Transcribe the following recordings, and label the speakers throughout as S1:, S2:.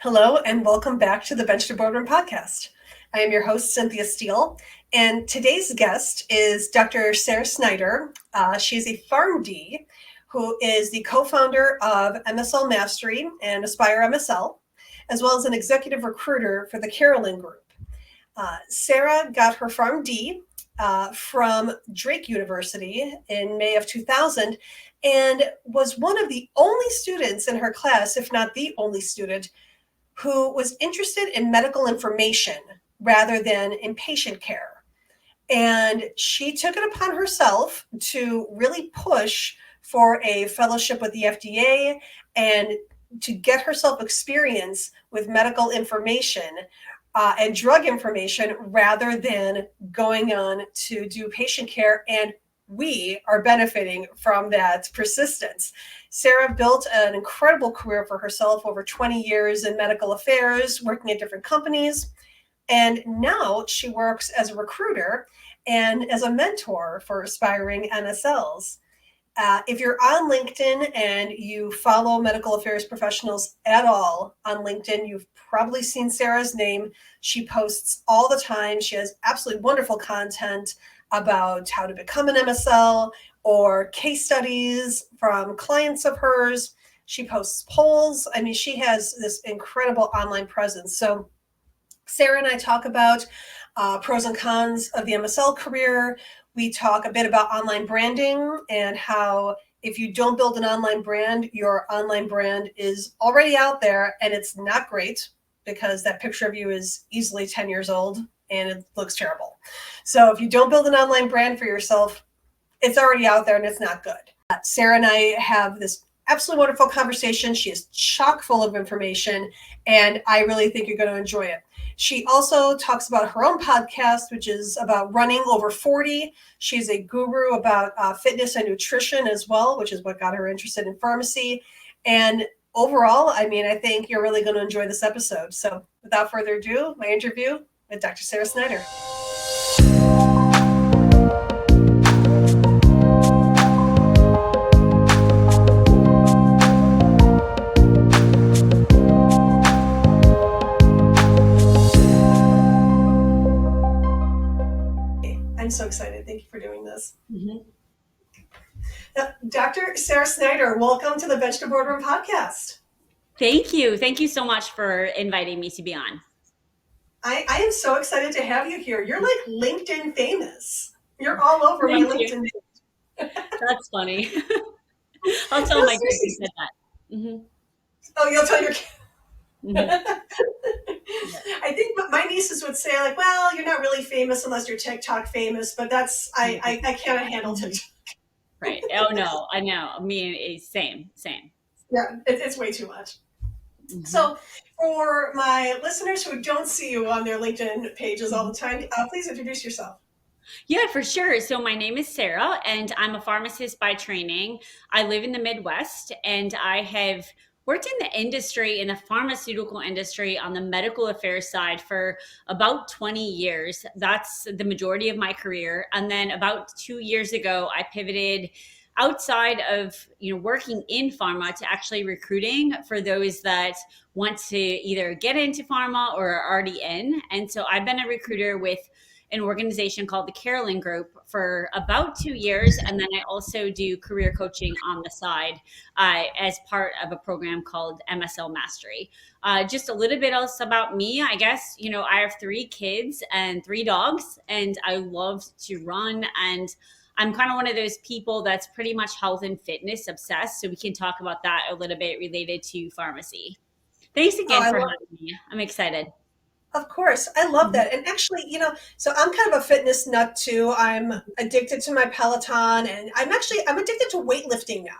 S1: Hello, and welcome back to the Bench to Boardroom podcast. I am your host, Cynthia Steele, and today's guest is Dr. Sarah Snyder. She's a PharmD who is the co-founder of MSL Mastery and Aspire MSL, as well as an executive recruiter for the Carolan Group. Sarah got her PharmD from Drake University in May of 2000 and was one of the only students in her class, if not the only student, who was interested in medical information rather than in patient care. And she took it upon herself to really push for a fellowship with the FDA and to get herself experience with medical information and drug information rather than going on to do patient care. And we are benefiting from that persistence. Sarah built an incredible career for herself, over 20 years in medical affairs, working at different companies. And now she works as a recruiter and as a mentor for aspiring MSLs. If you're on LinkedIn and you follow medical affairs professionals at all on LinkedIn, you've probably seen Sarah's name. She posts all the time. She has absolutely wonderful content about how to become an MSL or case studies from clients of hers. She posts polls. I mean, she has this incredible online presence. So Sarah and I talk about pros and cons of the MSL career. We talk a bit about online branding and how if you don't build an online brand, your online brand is already out there and it's not great because that picture of you is easily 10 years old and it looks terrible. So if you don't build an online brand for yourself, it's already out there and it's not good. Sarah and I have this absolutely wonderful conversation. She is chock full of information and I really think you're going to enjoy it. She also talks about her own podcast, which is about running over 40. She's a guru about fitness and nutrition as well, which is what got her interested in pharmacy. And overall, I mean, I think you're really going to enjoy this episode. So without further ado, my interview with Dr. Sarah Snyder. I'm so excited. Thank you for doing this. Mm-hmm. Dr. Sarah Snyder, welcome to the Bench to Boardroom podcast.
S2: Thank you. Thank you so much for inviting me to be on.
S1: I am so excited to have you here. You're like LinkedIn famous. You're all over my LinkedIn page.
S2: That's funny. I'll tell my kids who said that. Mm-hmm.
S1: Oh, you'll tell your kids. I think my nieces would say, like, well, you're not really famous unless you're TikTok famous, but that's, I can't handle TikTok.
S2: Right. Oh, no, I know. I mean, it's same.
S1: Yeah, it's way too much. Mm-hmm. So for my listeners who don't see you on their LinkedIn pages all the time, please introduce yourself.
S2: Yeah, for sure. So my name is Sarah, and I'm a pharmacist by training. I live in the Midwest, and I have worked in the industry, in the pharmaceutical industry on the medical affairs side for about 20 years. That's the majority of my career. And then about 2 years ago, I pivoted outside of working in pharma to actually recruiting for those that want to either get into pharma or are already in. And so I've been a recruiter with an organization called the Carolan Group for about 2 years. And then I also do career coaching on the side as part of a program called MSL Mastery. Just a little bit else about me, I guess. I have 3 kids and 3 dogs, and I love to run. And I'm kind of one of those people that's pretty much health and fitness obsessed. So we can talk about that a little bit related to pharmacy. Thanks again for having me. I'm excited.
S1: Of course. I love that. And actually, so I'm kind of a fitness nut too. I'm addicted to my Peloton and I'm addicted to weightlifting now.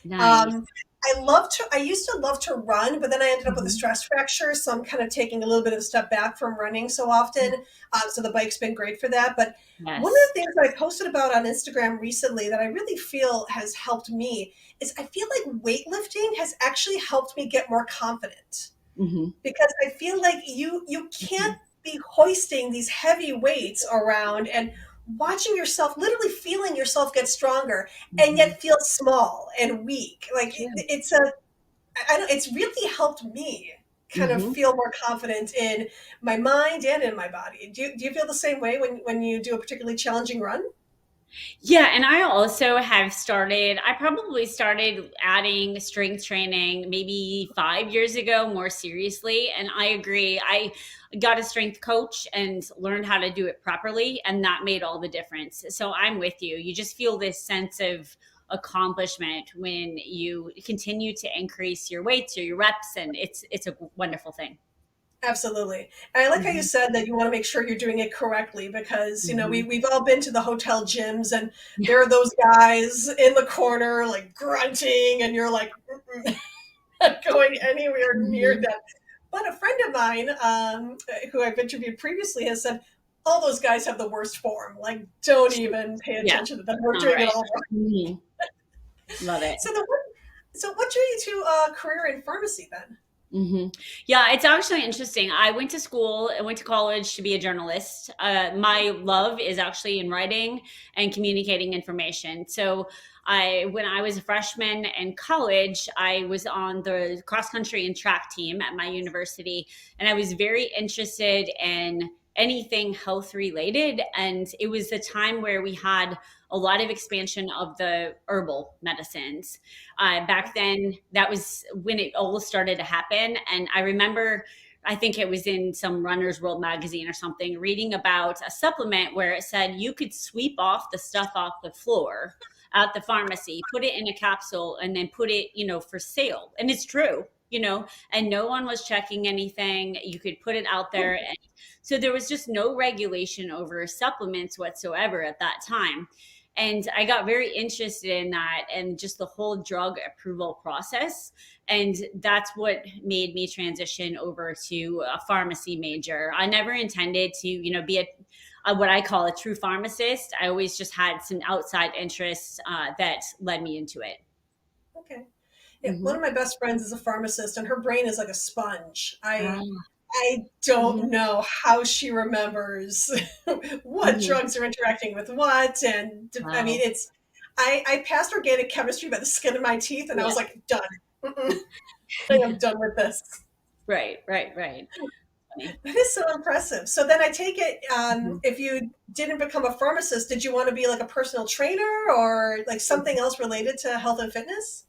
S2: Nice.
S1: I used to love to run, but then I ended up with a stress fracture. So I'm kind of taking a little bit of a step back from running so often. So the bike's been great for that. But one of the things that I posted about on Instagram recently that I really feel has helped me is I feel like weightlifting has actually helped me get more confident. Mm-hmm. Because I feel like you can't be hoisting these heavy weights around and watching yourself, literally feeling yourself get stronger and yet feel small and weak. Like it's really helped me. kind of feel more confident in my mind and in my body. Do you feel the same way when you do a particularly challenging run?
S2: Yeah, and I also have started, I probably started adding strength training maybe 5 years ago more seriously. And I agree. I got a strength coach and learned how to do it properly, and that made all the difference. So I'm with you. You just feel this sense of accomplishment when you continue to increase your weights or your reps, and it's a wonderful thing.
S1: Absolutely. And I like how you
S2: Hmm.
S1: said that you want to make sure you're doing it correctly because,
S2: Hmm.
S1: we've all been to the hotel gyms and
S2: Yeah.
S1: there are those guys in the corner like grunting and you're like, "Mm-mm, not going anywhere near
S2: Hmm.
S1: them." But a friend of mine, who I've interviewed previously, has said, all those guys have the worst form. Like, don't even pay
S2: Yeah,
S1: attention to them.
S2: that's
S1: We're
S2: not
S1: doing it
S2: right.
S1: all wrong.
S2: Hmm. Love it.
S1: So what drew you to a career in pharmacy then?
S2: Hmm. Yeah, it's actually interesting. I went to school, I went to college to be a journalist. My love is actually in writing and communicating information. So, when I was a freshman in college, I was on the cross country and track team at my university, and I was very interested in anything health related. And it was the time where we had a lot of expansion of the herbal medicines. Back then, that was when it all started to happen. And I remember, I think it was in some Runner's World magazine or something, reading about a supplement where it said you could sweep off the stuff off the floor at the pharmacy, put it in a capsule, and then put it, for sale. And it's true. And no one was checking anything. You could put it out there. And so there was just no regulation over supplements whatsoever at that time. And I got very interested in that and just the whole drug approval process. And that's what made me transition over to a pharmacy major. I never intended to, be a what I call a true pharmacist. I always just had some outside interests that led me into it.
S1: Okay. Yeah, one
S2: Hmm.
S1: of my best friends is a pharmacist, and her brain is like a sponge. I
S2: Ah.
S1: I don't
S2: Hmm.
S1: know how she remembers what
S2: Hmm.
S1: drugs are interacting with what, and I mean,
S2: Wow.
S1: it's. I passed organic chemistry by the skin of my teeth, and I was
S2: Yeah.
S1: like, done. Mm-mm, I am done with this.
S2: Right, right, right. Funny.
S1: That is so impressive. So then I take it,
S2: Mhm.
S1: if you didn't become a pharmacist, did you want to be like a personal trainer or like something else related to health and fitness?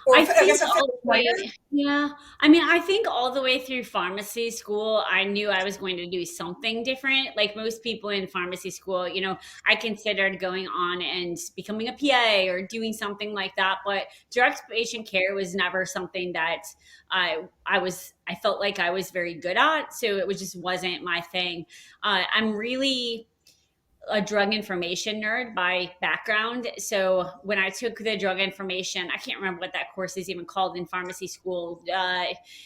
S1: Or
S2: I
S1: I
S2: think
S1: guess a
S2: all
S1: fitness
S2: the
S1: writer?
S2: way, yeah. I mean, I think all the way through pharmacy school, I knew I was going to do something different. Like most people in pharmacy school, I considered going on and becoming a PA or doing something like that. But direct patient care was never something that I felt like I was very good at. So it was just wasn't my thing. I'm really a drug information nerd by background. So when I took the drug information, I can't remember what that course is even called in pharmacy school,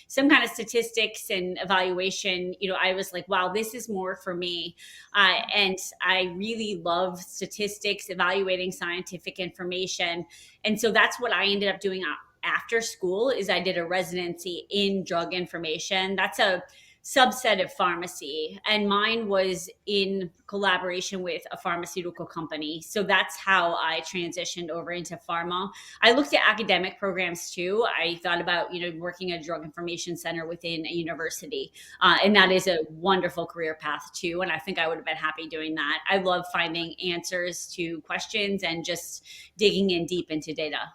S2: some kind of statistics and evaluation, I was like, wow, this is more for me. And I really love statistics, evaluating scientific information. And so that's what I ended up doing after school is I did a residency in drug information. That's a subset of pharmacy, and mine was in collaboration with a pharmaceutical company. So that's how I transitioned over into pharma. I looked at academic programs too. I thought about working at a drug information center within a university, and that is a wonderful career path too, and I think I would have been happy doing that. I love finding answers to questions and just digging in deep into data.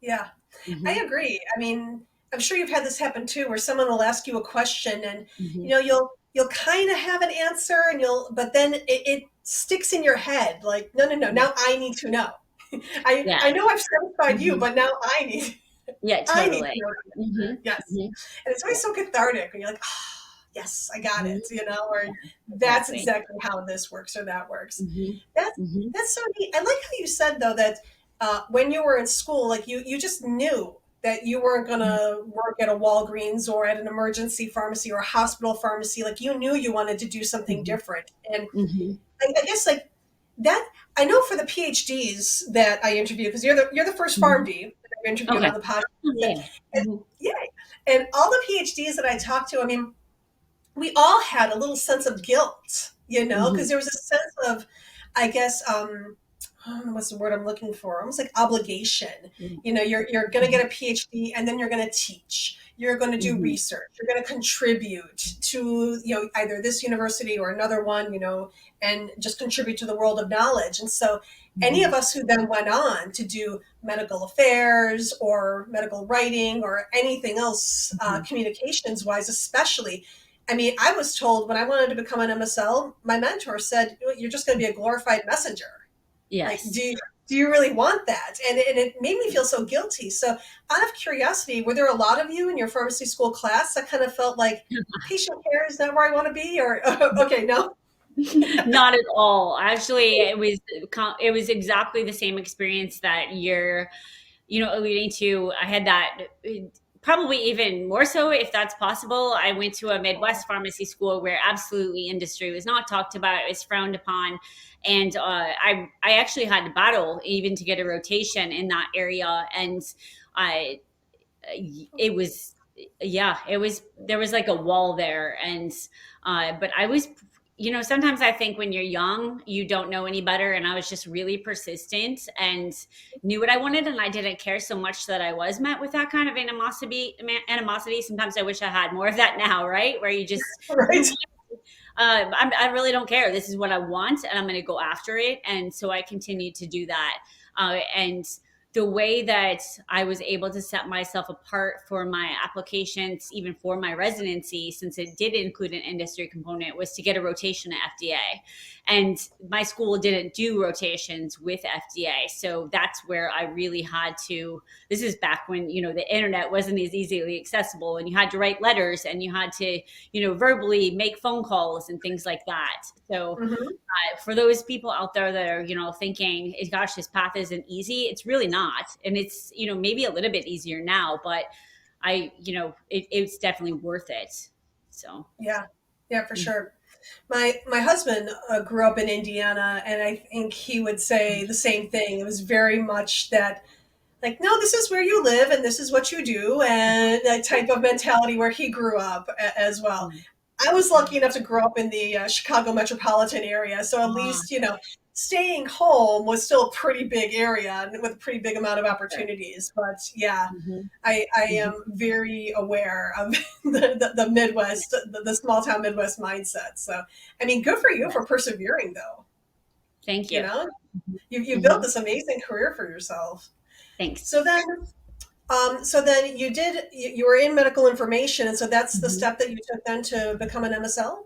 S1: Yeah, I
S2: Hmm.
S1: agree. I mean, I'm sure you've had this happen too, where someone will ask you a question and
S2: Hmm.
S1: you'll kind of have an answer and but then it sticks in your head like, no, no, no,
S2: Yeah.
S1: now I need to know. I
S2: Yeah.
S1: know I've satisfied you,
S2: Hmm.
S1: but now I need
S2: Yeah,
S1: I need to
S2: totally.
S1: know the
S2: Hmm.
S1: answer. Yes.
S2: Hmm.
S1: And it's always so cathartic when you're like, oh, yes, I got
S2: Mhm.
S1: it, or that's
S2: Exactly.
S1: exactly how this works or that works.
S2: Mhm.
S1: That's
S2: Mhm.
S1: that's so neat. I like how you said though that when you were in school, like you just knew that you weren't going
S2: Mhm.
S1: to work at a Walgreens or at an emergency pharmacy or a hospital pharmacy. Like you knew you wanted to do something
S2: Mhm.
S1: different. And
S2: Mhm.
S1: I guess like that, I know for the PhDs that I interview, because you're the first
S2: Mhm.
S1: PharmD that I've interviewed
S2: Okay.
S1: on the podcast.
S2: Oh,
S1: And,
S2: yeah.
S1: and
S2: Mhm.
S1: yeah, and all the PhDs that I talked to, I mean, we all had a little sense of guilt, because
S2: Mhm.
S1: there was a sense of, I guess, I don't know what's the word I'm looking for, almost like obligation.
S2: Mhm.
S1: You're going to get a PhD and then you're going to teach. You're going to do
S2: Mhm.
S1: research. You're going to contribute to, either this university or another one, and just contribute to the world of knowledge. And so any of
S2: Mhm.
S1: us who then went on to do medical affairs or medical writing or anything else,
S2: Mhm.
S1: communications wise, especially, I mean, I was told when I wanted to become an MSL, my mentor said, you're just going to be a glorified messenger. Like,
S2: Yes.
S1: do you really want that? And it made me feel so guilty. So out of curiosity, were there a lot of you in your pharmacy school class that kind of felt like patient care is not where I want to be? Or, okay, no.
S2: Not at all. Actually, it was exactly the same experience that you're, alluding to. I had that, probably even more so, if that's possible. I went to a Midwest pharmacy school where absolutely industry was not talked about; it was frowned upon, and I actually had to battle even to get a rotation in that area, and I it was, yeah, it was, there was like a wall there. And but I was, sometimes I think when you're young you don't know any better, and I was just really persistent and knew what I wanted, and I didn't care so much that I was met with that kind of animosity. Sometimes I wish I had more of that now, right, where you just,
S1: Right.
S2: I really don't care. This is what I want, and I'm going to go after it. And so I continued to do that. And the way that I was able to set myself apart for my applications, even for my residency, since it did include an industry component, was to get a rotation at FDA. And my school didn't do rotations with FDA. So that's where I really had to. This is back when, the internet wasn't as easily accessible, and you had to write letters, and you had to, verbally make phone calls and things like that. So
S1: Mhm.
S2: for those people out there that are, thinking, gosh, this path isn't easy, it's really not. And it's, maybe a little bit easier now, but it's definitely worth it. So,
S1: Yeah. Yeah, for sure. My husband grew up in Indiana, and I think he would say the same thing. It was very much that, like, no, this is where you live and this is what you do, and that type of mentality where he grew up as well. I was lucky enough to grow up in the Chicago metropolitan area, so at least, staying home was still a pretty big area and with a pretty big amount of opportunities. But yeah,
S2: Mhm.
S1: I
S2: Mhm.
S1: am very aware of the Midwest, the small town Midwest mindset. So, I mean, good for you
S2: Yes.
S1: for persevering, though.
S2: Thank
S1: You
S2: you.
S1: know, you built
S2: Mhm.
S1: this amazing career for yourself.
S2: Thanks.
S1: So then, you were in medical information, and so that's the
S2: Mhm.
S1: step that you took then to become an MSL.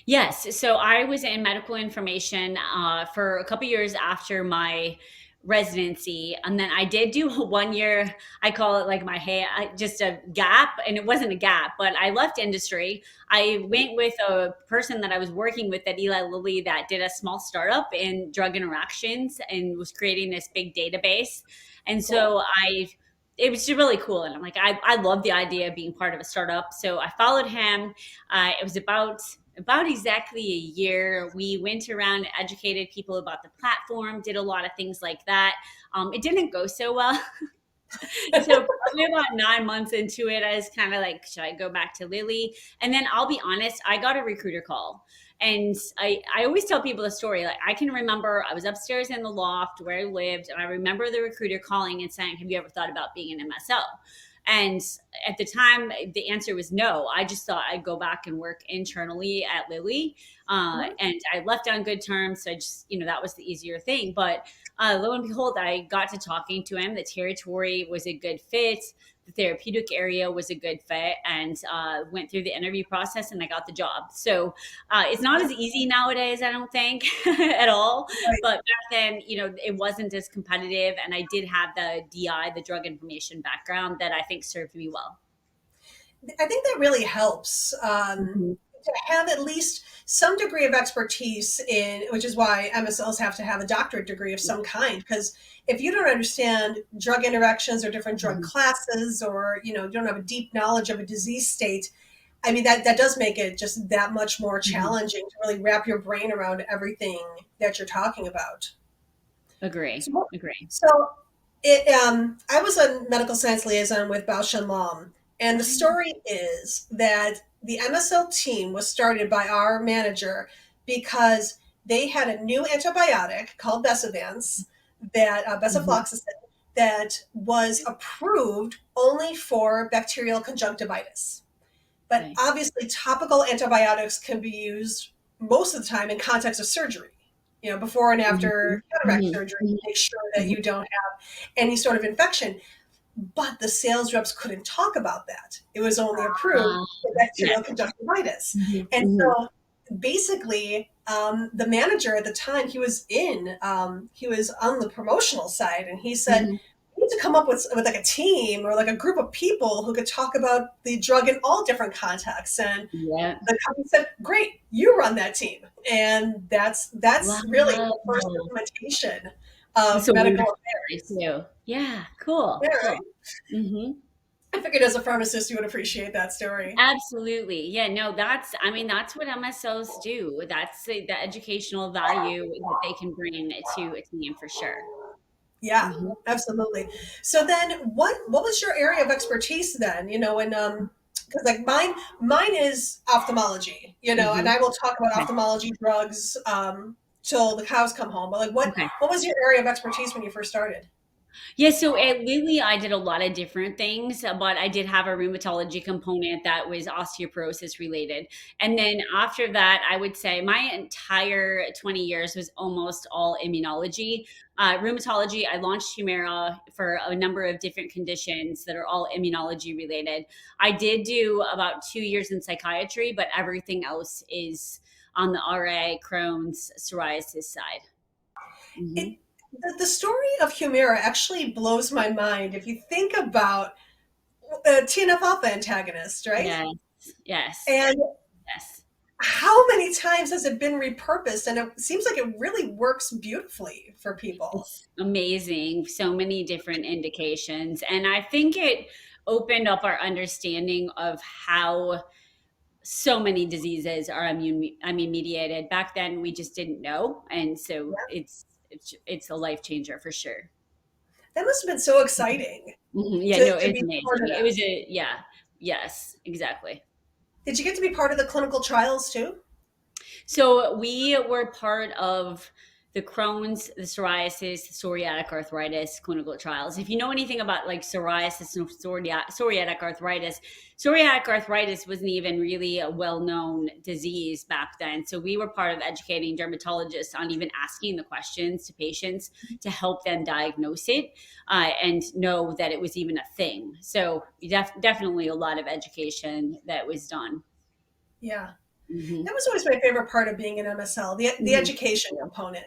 S2: Yes. So I was in medical information for a couple years after my residency. And then I did do a 1 year, I call it like just a gap. And it wasn't a gap, but I left industry. I went with a person that I was working with at Eli Lilly that did a small startup in drug interactions and was creating this big database. And
S1: Cool.
S2: so it was just really cool. And I'm like, I love the idea of being part of a startup. So I followed him. It was about exactly a year. We went around and educated people about the platform, did a lot of things like that. It didn't go so well. So probably about 9 months into it, I was kind of like, should I go back to Lily? And then I'll be honest, I got a recruiter call. And I always tell people the story. Like, I can remember I was upstairs in the loft where I lived, and I remember the recruiter calling and saying, have you ever thought about being an MSL? And at the time, the answer was no. I just thought I'd go back and work internally at Lilly.
S1: Mhm.
S2: And I left on good terms. So I just, that was the easier thing. But lo and behold, I got to talking to him. The territory was a good fit. The therapeutic area was a good fit, and went through the interview process, and I got the job. So it's not as easy nowadays, I don't think, at all.
S1: Right.
S2: But back then, it wasn't as competitive, and I did have the DI, the drug information background, that I think served me well.
S1: I think that really helps,
S2: Mhm.
S1: to have at least some degree of expertise in, which is why MSLs have to have a doctorate degree of some kind. Because if you don't understand drug interactions or different drug
S2: Mhm.
S1: classes, or you don't have a deep knowledge of a disease state, I mean that does make it just that much more
S2: Mhm.
S1: challenging to really wrap your brain around everything that you're talking about.
S2: Agree.
S1: So,
S2: Agree.
S1: so I was a medical science liaison with Bausch and Lomb, and the story is that the MSL team was started by our manager because they had a new antibiotic called Besavance, that
S2: Mhm.
S1: besafloxacin, that was approved only for bacterial conjunctivitis. But
S2: Okay.
S1: obviously, topical antibiotics can be used most of the time in context of surgery, before and
S2: Mhm.
S1: after cataract
S2: Mhm.
S1: surgery,
S2: Mhm.
S1: to make sure that
S2: Mhm.
S1: you don't have any sort of infection. But the sales reps couldn't talk about that. It was only approved
S2: Ah,
S1: for
S2: yes.
S1: bacterial conjunctivitis.
S2: Mhm.
S1: And
S2: Mhm.
S1: so basically, the manager at the time, he was on the promotional side, and he said,
S2: Mhm.
S1: we need to come up with like a team or like a group of people who could talk about the drug in all different contexts. And
S2: Yeah.
S1: the company said, great, you run that team. And that's really
S2: Wow.
S1: the first implementation of
S2: That's a
S1: medical
S2: wonderful story
S1: affairs.
S2: too. Yeah. Cool.
S1: Yeah,
S2: Cool.
S1: right?
S2: Hmm.
S1: I figured as a pharmacist you would appreciate that story.
S2: Absolutely. Yeah, no, I mean, that's what MSLs do. That's the educational value that they can bring to a team for sure.
S1: Yeah,
S2: Hmm.
S1: absolutely. So then what was your area of expertise then? And because like mine is ophthalmology, and
S2: Hmm.
S1: I will talk about
S2: Okay.
S1: ophthalmology drugs till the cows come home. But like
S2: Okay.
S1: what was your area of expertise when you first started?
S2: Yeah, so at Lilly, I did a lot of different things, but I did have a rheumatology component that was osteoporosis related. And then after that, I would say my entire 20 years was almost all immunology. Rheumatology, I launched Humira for a number of different conditions that are all immunology related. I did do about 2 years in psychiatry, but everything else is on the RA, Crohn's, psoriasis side.
S1: It
S2: Hmm.
S1: the story of Humira actually blows my mind if you think about TNF alpha antagonist, right?
S2: Yes, yes,
S1: And
S2: yes.
S1: how many times has it been repurposed? And it seems like it really works beautifully for people.
S2: It's amazing. So many different indications. And I think it opened up our understanding of how so many diseases are immune mediated. Back then we just didn't know. And so it's a life changer for sure.
S1: That must have been so exciting
S2: Mhm. Yeah, no,
S1: to
S2: it's
S1: be part of
S2: amazing. It
S1: that.
S2: was yeah, yes, exactly.
S1: Did you get to be part of the clinical trials too?
S2: So we were part of the Crohn's, the psoriasis, psoriatic arthritis clinical trials. If you know anything about like psoriasis and psoriatic arthritis wasn't even really a well-known disease back then. So we were part of educating dermatologists on even asking the questions to patients to help them diagnose it and know that it was even a thing. So definitely a lot of education that was done.
S1: Yeah.
S2: Hmm.
S1: That was always my favorite part of being an MSL, the
S2: Hmm.
S1: education component,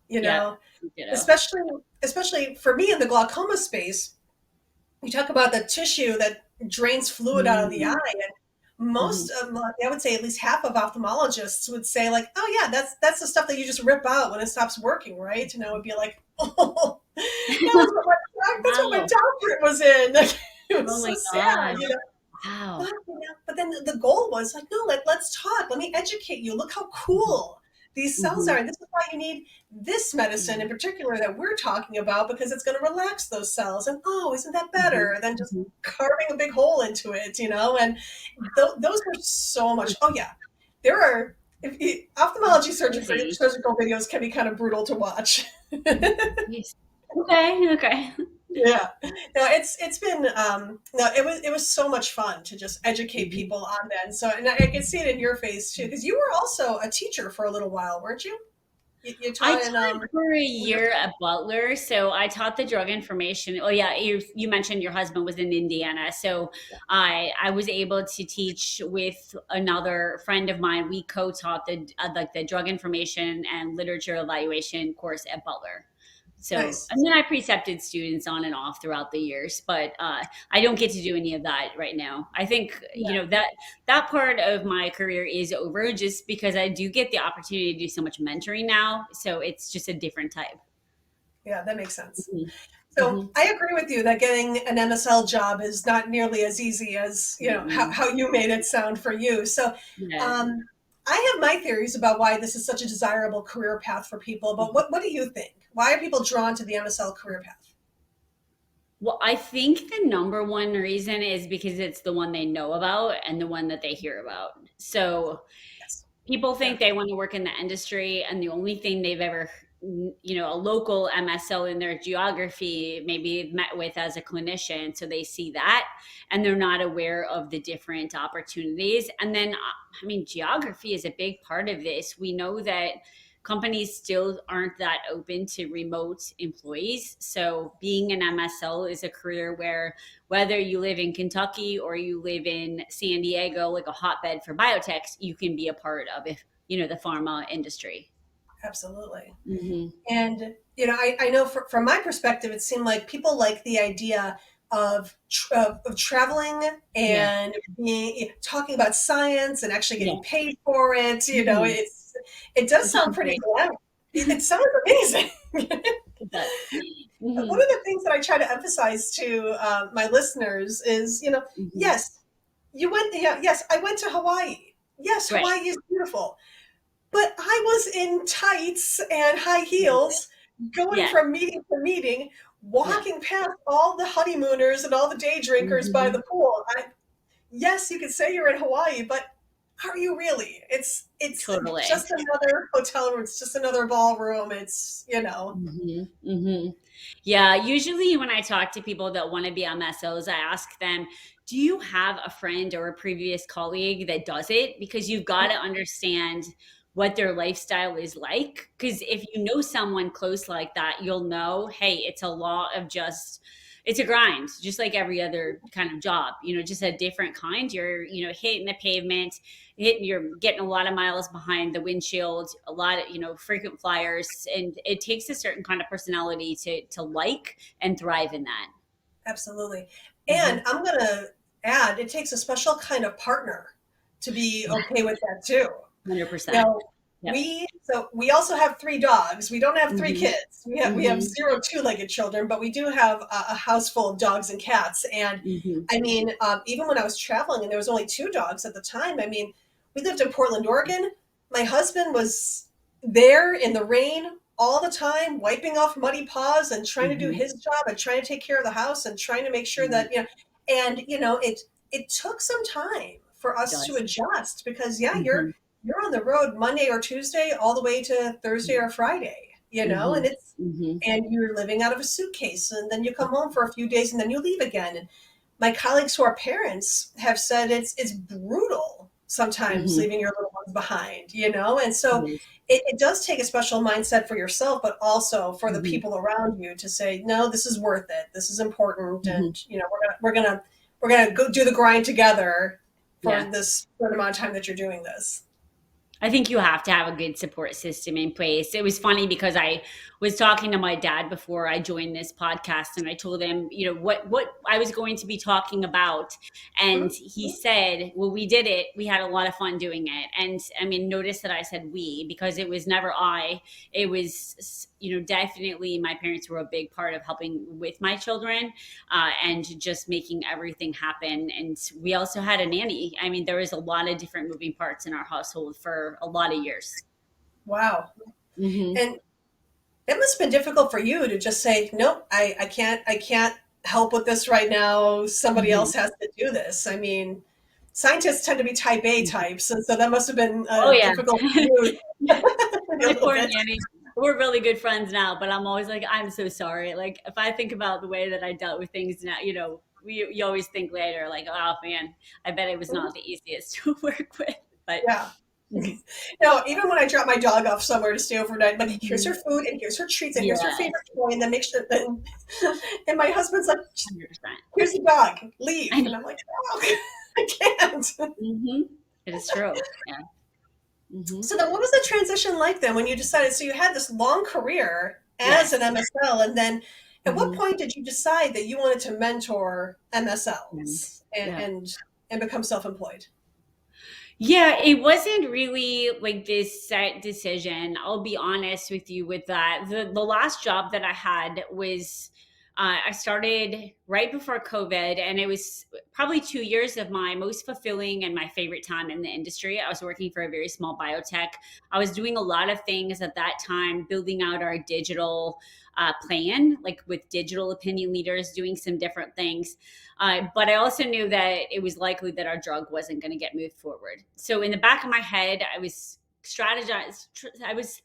S1: you
S2: Yep.
S1: know,
S2: Ditto.
S1: especially especially for me in the glaucoma space. You talk about the tissue that drains fluid out of the eye,
S2: Mhm,
S1: and
S2: mhm.
S1: most of I would say at least half of ophthalmologists would say like, oh yeah, that's the stuff that you just rip out when it stops working, right? And I would be like, oh, that's what my
S2: Wow.
S1: doctorate was in. It was
S2: Oh
S1: so
S2: my
S1: sad,
S2: gosh. Wow.
S1: but then the goal was like, no, let's talk. Let me educate you. Look how
S2: Mhm,
S1: cool these cells are.
S2: mhm,
S1: And this is why you need this medicine in
S2: mhm,
S1: particular that we're talking about because it's going to relax those cells. And oh, isn't that
S2: mhm,
S1: better than just
S2: mhm.
S1: carving a big hole into it? And those are so much. Oh, yeah. There are. Ophthalmology
S2: Crazy.
S1: surgical videos can be kind of brutal to watch.
S2: Yes. Okay, okay.
S1: Yeah. No, it's been no, it was so much fun to just educate
S2: Mhm.
S1: people on that. And so and I can see it in your face too, because you were also a teacher for a little while, weren't you? You
S2: I
S1: taught in
S2: taught for a year at Butler, so I taught the drug information. Oh yeah, you mentioned your husband was in Indiana, so I was able to teach with another friend of mine. We co-taught the like the drug information and literature evaluation course at Butler. So
S1: nice.
S2: and then I precepted students on and off throughout the years, but I don't get to do any of that right now. I think
S1: Yeah.
S2: that part of my career is over just because I do get the opportunity to do so much mentoring now. So it's just a different type.
S1: Yeah, that makes sense.
S2: Mhm.
S1: So
S2: Mhm.
S1: I agree with you that getting an MSL job is not nearly as easy as,
S2: Mm-mm.
S1: how you made it sound for you. So
S2: Yeah.
S1: um I have my theories about why this is such a desirable career path for people, but
S2: Mhm.
S1: what do you think? Why are people drawn to the MSL career path?
S2: Well, I think the number one reason is because it's the one they know about and the one that they hear about. So
S1: Yes.
S2: people
S1: Yeah.
S2: think they want to work in the industry, and the only thing they've ever a local MSL in their geography, maybe met with as a clinician. So they see that and they're not aware of the different opportunities. And then, I mean, geography is a big part of this. We know that companies still aren't that open to remote employees. So being an MSL is a career where whether you live in Kentucky or you live in San Diego, like a hotbed for biotechs, you can be a part of it, the pharma industry.
S1: Absolutely.
S2: Mm-hmm.
S1: And, I know from my perspective, it seemed like people like the idea of traveling
S2: Yeah.
S1: and talking about science and actually
S2: Yeah.
S1: getting paid for it.
S2: Mhm.
S1: It does
S2: It
S1: sound
S2: sounds
S1: pretty
S2: great.
S1: glamorous. It sounds amazing.
S2: It does.
S1: One
S2: Mhm.
S1: of the things that I try to emphasize to my listeners is,
S2: Mhm.
S1: yes, you went. Yeah, yes, I went to Hawaii. Yes,
S2: Right.
S1: Hawaii is beautiful. But I was in tights and high
S2: Exactly.
S1: heels, going
S2: Yeah.
S1: from meeting to meeting,
S2: Yeah.
S1: walking past all the honeymooners and all the day drinkers by
S2: Mhm.
S1: the pool. Yes, you could say you're in Hawaii, but are you really? It's
S2: Totally.
S1: just another hotel room. It's just another ballroom.
S2: Mhm. Mhm. Yeah, usually when I talk to people that want to be MSOs, I ask them, "Do you have a friend or a previous colleague that does it?" Because you've got to understand what their lifestyle is like. Because if you know someone close like that, you'll know, hey, it's a lot of it's a grind, just like every other kind of job, just a different kind. You're, hitting the pavement, you're getting a lot of miles behind the windshield, a lot of frequent flyers, and it takes a certain kind of personality to like and thrive in that.
S1: Absolutely.
S2: Hmm.
S1: And I'm going to add, it takes a special kind of partner to be
S2: Yeah.
S1: okay with that too.
S2: 100%.
S1: Now,
S2: Yep.
S1: we also have three dogs. We don't have three
S2: Hmm.
S1: kids. We have
S2: Hmm.
S1: zero two-legged children, but we do have a house full of dogs and cats. And
S2: Hmm.
S1: I mean, even when I was traveling and there was only two dogs at the time, I mean, we lived in Portland, Oregon. My husband was there in the rain all the time, wiping off muddy paws and trying to do
S2: Hmm.
S1: his job and trying to take care of the house and trying to make sure
S2: Hmm.
S1: that, and it took some time for
S2: It
S1: us to
S2: does.
S1: adjust because yeah,
S2: Hmm.
S1: you're on the road Monday or Tuesday all the way to Thursday or Friday,
S2: Hmm.
S1: and
S2: Hmm.
S1: you're living out of a suitcase and then you come home for a few days and then you leave again. And my colleagues who are parents have said it's brutal sometimes
S2: Hmm.
S1: leaving your little ones behind, and
S2: It
S1: so
S2: is.
S1: it does take a special mindset for yourself, but also for the
S2: Hmm.
S1: people around you to say, no, this is worth it. This is important.
S2: Hmm.
S1: And, we're gonna go do the grind together for
S2: Yeah.
S1: this certain amount of time that you're doing this.
S2: I think you have to have a good support system in place. It was funny because I was talking to my dad before I joined this podcast, and I told him, what I was going to be talking about, and
S1: Mhm.
S2: he said, "Well, we did it. We had a lot of fun doing it." And I mean, notice that I said "we" because it was never I. It was, definitely my parents were a big part of helping with my children, and just making everything happen. And we also had a nanny. I mean, there was a lot of different moving parts in our household for a lot of years.
S1: Wow.
S2: Hmm.
S1: And it must have been difficult for you to just say, nope, I can't help with this right now. Somebody
S2: Hmm.
S1: else has to do this. I mean, scientists tend to be type A types, and so that must have been
S2: Oh yeah,
S1: difficult for you a
S2: my
S1: little
S2: poor
S1: bit.
S2: nanny. We're really good friends now, but I'm always like, I'm so sorry. Like if I think about the way that I dealt with things now, you always think later, like, oh man, I bet it was
S1: Mhm.
S2: not the easiest to work with. But
S1: Yeah.
S2: mhm.
S1: No, even when I drop my dog off somewhere to stay overnight, like here's her
S2: Mhm.
S1: food and here's her treats and here's her
S2: Yes,
S1: favorite toy, and then make sure and my husband's like,
S2: 100%.
S1: here's the dog,
S2: I
S1: leave.
S2: know.
S1: And I'm like, oh, I can't.
S2: Hmm. It is true. Yeah. Hmm.
S1: So then what was the transition like then when you decided, so you had this long career as
S2: Yes.
S1: an MSL, and then at what
S2: Hmm.
S1: point did you decide that you wanted to mentor
S2: Mhm.
S1: MSLs
S2: Yeah.
S1: and become self-employed?
S2: Yeah, it wasn't really like this set decision. I'll be honest with you with that. The last job that I had was I started right before COVID, and it was probably 2 years of my most fulfilling and my favorite time in the industry. I was working for a very small biotech. I was doing a lot of things at that time, building out our digital plan, like with digital opinion leaders, doing some different things. But I also knew that it was likely that our drug wasn't going to get moved forward. So in the back of my head, I was strategized. I was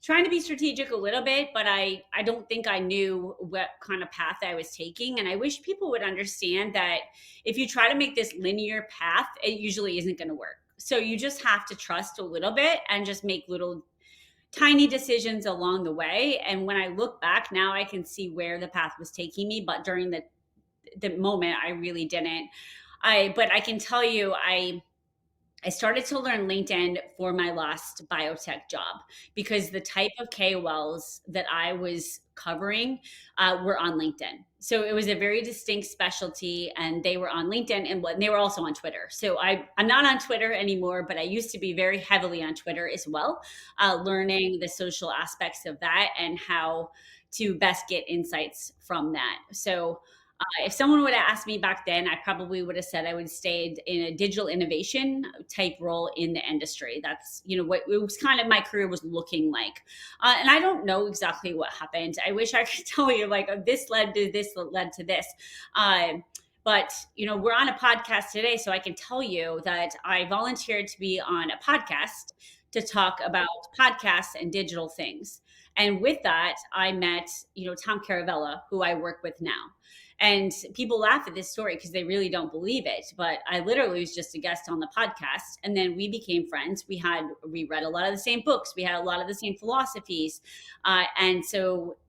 S2: trying to be strategic a little bit, but I don't think I knew what kind of path I was taking. And I wish people would understand that if you try to make this linear path, it usually isn't going to work. So you just have to trust a little bit and just make little tiny decisions along the way. And when I look back now, I can see where the path was taking me. But during the moment, I really didn't. But I can tell you, I started to learn LinkedIn for my last biotech job because the type of KOLs that I was covering were on LinkedIn. So it was a very distinct specialty, and they were on LinkedIn, and they were also on Twitter. So I'm not on Twitter anymore, but I used to be very heavily on Twitter as well, learning the social aspects of that and how to best get insights from that. So if someone would have asked me back then, I probably would have said I would stayed in a digital innovation type role in the industry. That's, what it was kind of my career was looking like. And I don't know exactly what happened. I wish I could tell you like this led to this, led to this. But, we're on a podcast today, so I can tell you that I volunteered to be on a podcast to talk about podcasts and digital things. And with that, I met, Tom Caravella, who I work with now. And people laugh at this story because they really don't believe it. But I literally was just a guest on the podcast. And then we became friends. We read a lot of the same books. We had a lot of the same philosophies. And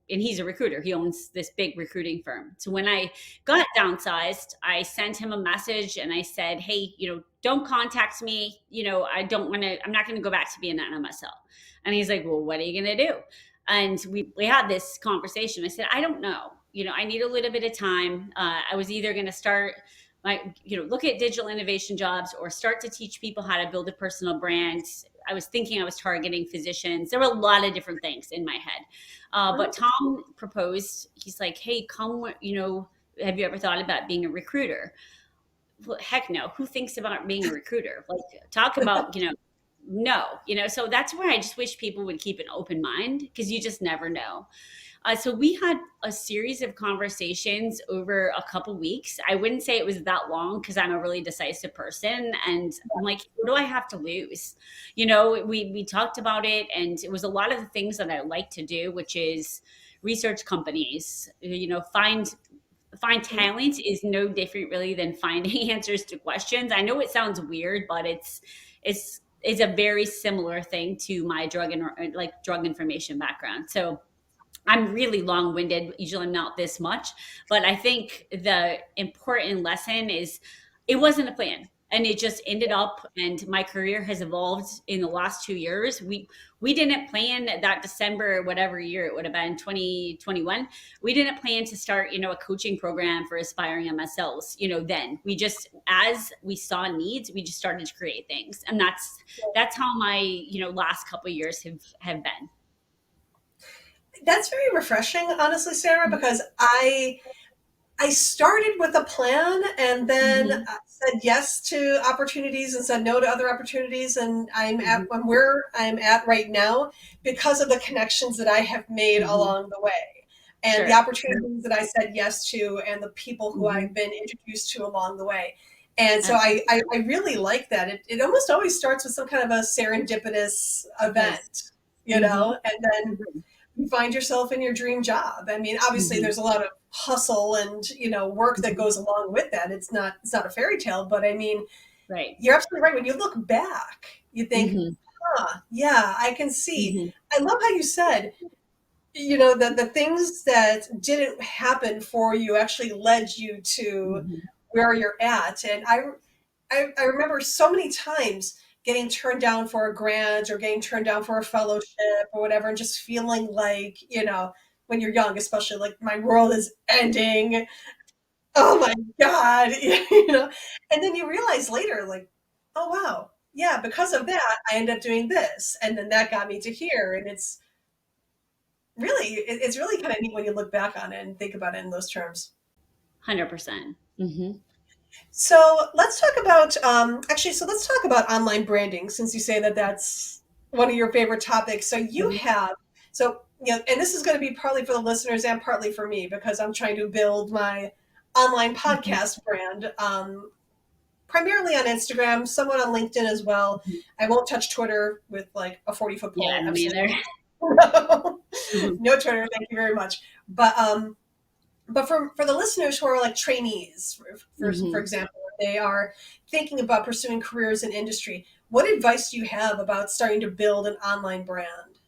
S2: he's a recruiter. He owns this big recruiting firm. So when I got downsized, I sent him a message and I said, hey, don't contact me. I'm not going to go back to being an MSL. And he's like, well, what are you going to do? And we had this conversation. I said, I don't know. I need a little bit of time. I was either going to start look at digital innovation jobs or start to teach people how to build a personal brand. I was thinking I was targeting physicians. There were a lot of different things in my head. But Tom proposed, he's like, hey, come, have you ever thought about being a recruiter? Well, heck no. Who thinks about being a recruiter? Like talk about, no, so that's where I just wish people would keep an open mind because you just never know. So we had a series of conversations over a couple weeks. I wouldn't say it was that long because I'm a really decisive person. And I'm like, what do I have to lose? We talked about it, and it was a lot of the things that I like to do, which is research companies, find talent is no different really than finding answers to questions. I know it sounds weird, but it's a very similar thing to my drug information background. So I'm really long-winded. Usually I'm not this much, but I think the important lesson is it wasn't a plan, and it just ended up, and my career has evolved in the last 2 years. We didn't plan that December, whatever year it would have been, 2021. We didn't plan to start, a coaching program for aspiring MSLs, then. We just, as we saw needs, we just started to create things. And that's how my, last couple of years have been.
S1: That's very refreshing, honestly, Sarah, because I started with a plan and then said yes to opportunities and said no to other opportunities. And I'm at where I'm at right now because of the connections that I have made along the way and the opportunities that I said yes to and the people who I've been introduced to along the way. And so I really like that. It almost always starts with some kind of a serendipitous event, and then you find yourself in your dream job. I mean, obviously there's a lot of hustle and, work that goes along with that. It's not a fairy tale, but I mean, you're absolutely right. When you look back, you think, yeah, I can see. I love how you said, that the things that didn't happen for you actually led you to where you're at. And I remember so many times getting turned down for a grant or getting turned down for a fellowship or whatever, and just feeling like, when you're young, especially like my world is ending. Oh my God, and then you realize later, like, oh wow, yeah, because of that, I ended up doing this, and then that got me to here, and it's really kind of neat when you look back on it and think about it in those terms.
S2: 100%.
S1: So let's talk about let's talk about online branding, since you say that that's one of your favorite topics. So and this is going to be partly for the listeners and partly for me because I'm trying to build my online podcast brand, primarily on Instagram, somewhat on LinkedIn as well. I won't touch Twitter with like a 40-foot pole.
S2: Yeah, I mean, Mhm.
S1: No Twitter, thank you very much. But for the listeners who are like trainees, for
S2: Mhm.
S1: example, they are thinking about pursuing careers in industry. What advice do you have about starting to build an online brand?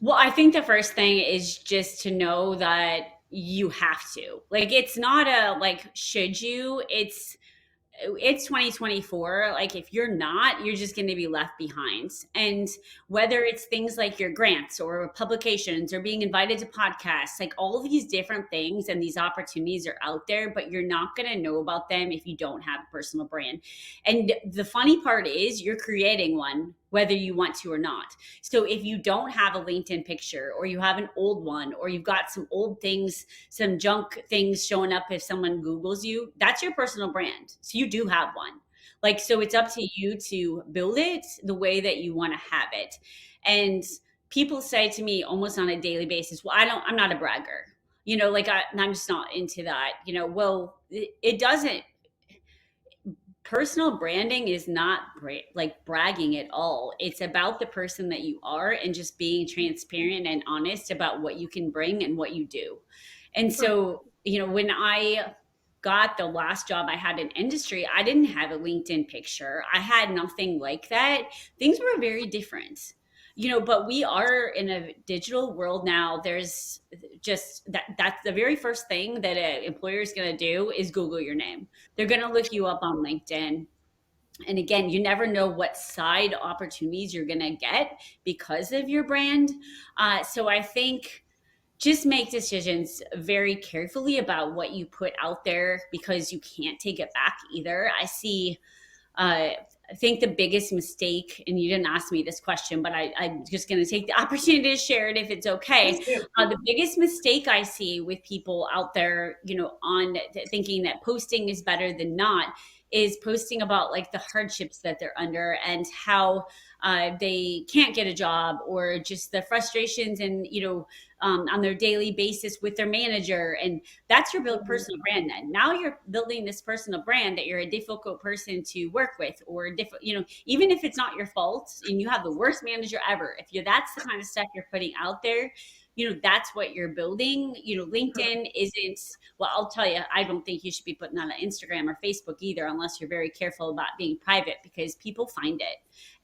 S2: Well, I think the first thing is just to know that you have to. Like, it's not a like should you, it's 2024. Like, if you're not, you're just going to be left behind. And whether it's things like your grants or publications or being invited to podcasts, like all these different things and these opportunities are out there, but you're not going to know about them if you don't have a personal brand. And the funny part is you're creating one whether you want to or not. So if you don't have a LinkedIn picture, or you have an old one, or you've got some old things, some junk things showing up if someone Googles you, that's your personal brand. So you do have one. Like, so it's up to you to build it the way that you want to have it. And people say to me almost on a daily basis, well, I'm not a bragger. Like I'm just not into that. Well, it doesn't, personal branding is not like bragging at all. It's about the person that you are and just being transparent and honest about what you can bring and what you do. And
S1: Hmm.
S2: so, when I got the last job I had in industry, I didn't have a LinkedIn picture. I had nothing like that. Things were very different. But we are in a digital world now. There's just that's the very first thing that an employer is going to do is Google your name. They're going to look you up on LinkedIn. And again, you never know what side opportunities you're going to get because of your brand. So I think just make decisions very carefully about what you put out there, because you can't take it back either. Uh, I think the biggest mistake, and you didn't ask me this question, but I'm just going to take the opportunity to share it if it's okay.
S1: Please do.
S2: The biggest mistake I see with people out there, on thinking that posting is better than not, is posting about like the hardships that they're under and how they can't get a job, or just the frustrations and, on their daily basis with their manager. And that's your build
S1: Mhm.
S2: personal brand. Then now you're building this personal brand that you're a difficult person to work with, or even if it's not your fault and you have the worst manager ever, if you're that's the kind of stuff you're putting out there, that's what you're building. LinkedIn isn't, well, I'll tell you, I don't think you should be putting that on Instagram or Facebook either, unless you're very careful about being private, because people find it.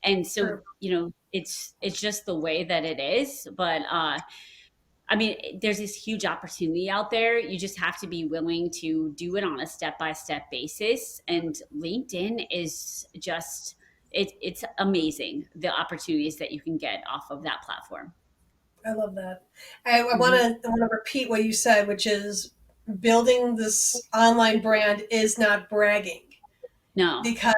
S2: And so,
S1: True.
S2: it's just the way that it is. But I mean, there's this huge opportunity out there. You just have to be willing to do it on a step by step basis. And LinkedIn is just, it's amazing the opportunities that you can get off of that platform.
S1: I love that. I
S2: Hmm.
S1: want to repeat what you said, which is building this online brand is not bragging,
S2: No.
S1: because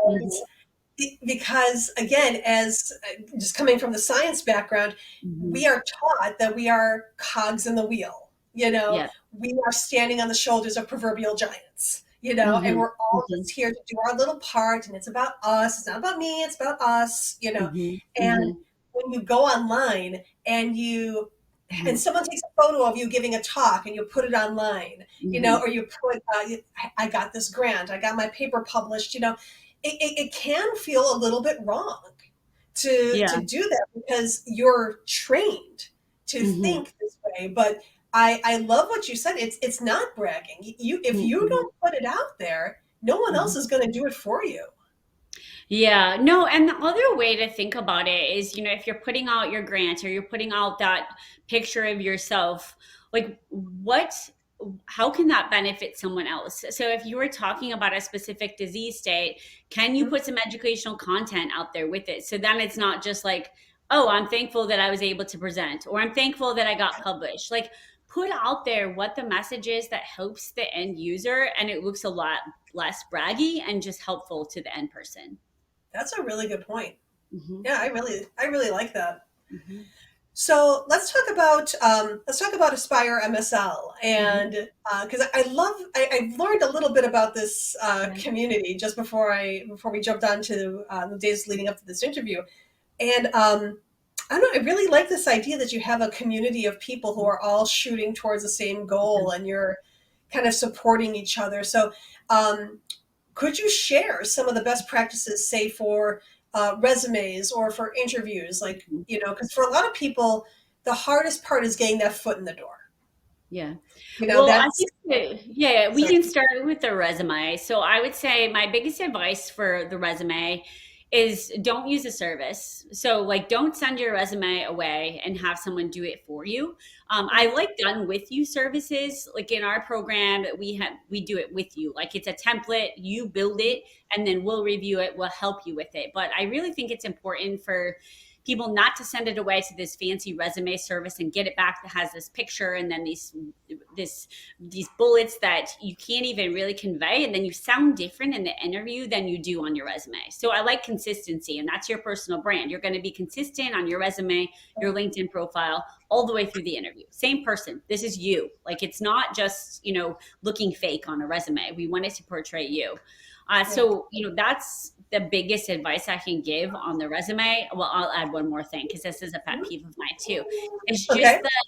S2: Hmm.
S1: again, as just coming from the science background,
S2: Hmm.
S1: we are taught that we are cogs in the wheel.
S2: Yeah.
S1: We are standing on the shoulders of proverbial giants. And
S2: Hmm.
S1: we're all
S2: Hmm.
S1: just here to do our little part, and it's about us. It's not about me. It's about us.
S2: Hmm.
S1: And
S2: Hmm.
S1: when you go online and
S2: Hmm.
S1: someone takes a photo of you giving a talk and you put it online,
S2: Hmm.
S1: or you put, I got this grant, I got my paper published, it can feel a little bit wrong to
S2: Yeah.
S1: do that, because you're trained to
S2: Hmm.
S1: think this way. But I love what you said. It's not bragging. If you
S2: Hmm.
S1: don't put it out there, no one else is going to do it for you.
S2: Yeah, no, and the other way to think about it is, if you're putting out your grant or you're putting out that picture of yourself, like how can that benefit someone else? So if you were talking about a specific disease state, can you
S1: Mhm.
S2: put some educational content out there with it? So then it's not just like, oh, I'm thankful that I was able to present, or I'm thankful that I got published. Like, put out there what the message is that helps the end user, and it looks a lot less braggy and just helpful to the end person.
S1: That's a really good point.
S2: Mhm,
S1: Yeah, I really like that.
S2: mhm,
S1: So let's talk about Aspire MSL,
S2: mhm.
S1: and because I've learned a little bit about this
S2: Yeah.
S1: community just before we jumped on to the days leading up to this interview. And I don't know, I really like this idea that you have a community of people who are all shooting towards the same goal, and you're kind of supporting each other. So um, could you share some of the best practices, say, for resumes or for interviews? Like,
S2: Mhm.
S1: because for a lot of people, the hardest part is getting that foot in the door.
S2: Yeah. I
S1: That's
S2: think that, yeah, we
S1: sorry.
S2: can start with the resume. So I would say my biggest advice for the resume is don't use a service. So like don't send your resume away and have someone do it for you. I like done with you services. Like in our program, we do it with you. Like it's a template, you build it, and then we'll review it. We'll help you with it. But I really think it's important for people not to send it away to this fancy resume service and get it back that has this picture and then these bullets that you can't even really convey, and then you sound different in the interview than you do on your resume. So I like consistency, and that's your personal brand. You're going to be consistent on your resume, your LinkedIn profile, all the way through the interview. Same person. This is you. Like it's not just looking fake on a resume. We want it to portray you. That's the biggest advice I can give on the resume. Well, I'll add one more thing because this is a pet peeve of mine too. It's just
S1: Okay.
S2: that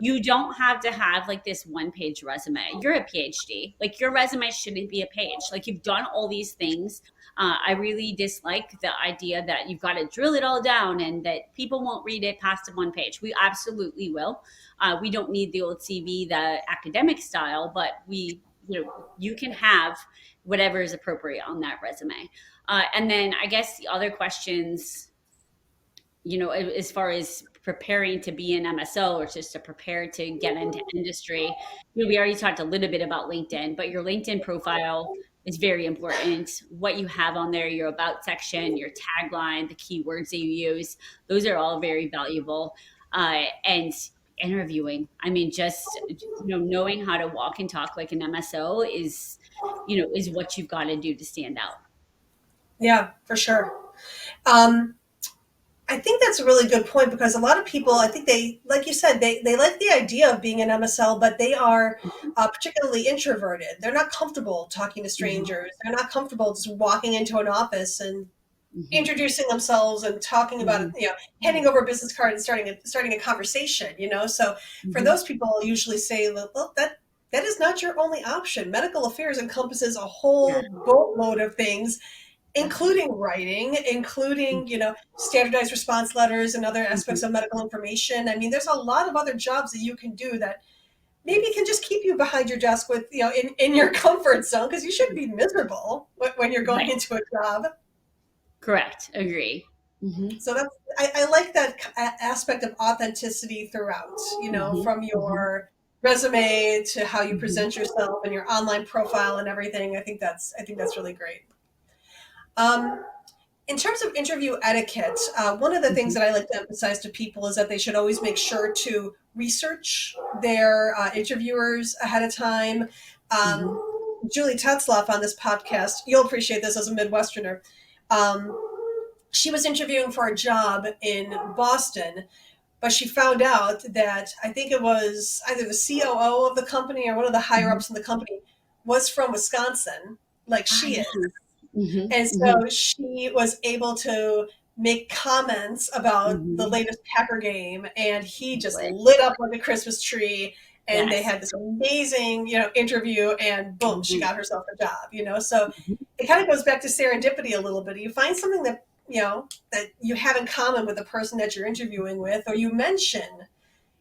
S2: you don't have to have like this one page resume. You're a PhD. Like your resume shouldn't be a page. Like you've done all these things. I really dislike the idea that you've got to drill it all down and that people won't read it past the one page. We absolutely will. We don't need the old CV, the academic style, but you can have whatever is appropriate on that resume. And then I guess the other questions, as far as preparing to be an MSL or just to prepare to get into industry, we already talked a little bit about LinkedIn, but your LinkedIn profile is very important. What you have on there, your about section, your tagline, the keywords that you use, those are all very valuable. And interviewing, I mean, just knowing how to walk and talk like an MSO is what you've got to do to stand out.
S1: Yeah, for sure. Um, I think that's a really good point because a lot of people, I think they, like you said, they like the idea of being an MSL, but they are particularly introverted. They're not comfortable talking to
S2: Mhm,
S1: strangers. They're not comfortable just walking into an office and
S2: mhm,
S1: introducing themselves and talking about it,
S2: mhm,
S1: handing over a business card and starting a conversation. So for
S2: mhm.
S1: those people, I'll usually say, well, that is not your only option. Medical affairs encompasses a
S2: Yeah,
S1: whole boatload of things,
S2: definitely.
S1: including writing, including, standardized response letters and other aspects
S2: Mhm.
S1: of medical information. I mean, there's a lot of other jobs that you can do that maybe can just keep you behind your desk with, in your comfort zone, because you shouldn't be miserable when you're going
S2: Right.
S1: into a job.
S2: Correct. Agree. Mhm,
S1: So I like that aspect of authenticity throughout,
S2: mhm,
S1: from
S2: mhm,
S1: your resume to how you
S2: mhm,
S1: present yourself and your online profile and everything. I think that's really great. Um, in terms of interview etiquette, one of the things
S2: mhm,
S1: that I like to emphasize to people is that they should always make sure to research their interviewers ahead of time.
S2: mhm.
S1: Julie Tetzloff on this podcast, you'll appreciate this as a Midwesterner. Um, she was interviewing for a job in Boston, but she found out that I think it was either the COO of the company or one of the higher
S2: Mhm.
S1: ups in the company was from Wisconsin, like
S2: Ah,
S1: she is.
S2: nice. Mhm,
S1: And
S2: mhm,
S1: so she was able to make comments about the
S2: mhm.
S1: latest Packer game, and he just
S2: Good.
S1: lit up like a Christmas tree. And they
S2: Yes.
S1: had this amazing, interview, and boom, she
S2: Mhm,
S1: got herself a job. So
S2: mhm.
S1: it kind of goes back to serendipity a little bit. You find something that you have in common with the person that you're interviewing with, or you mention,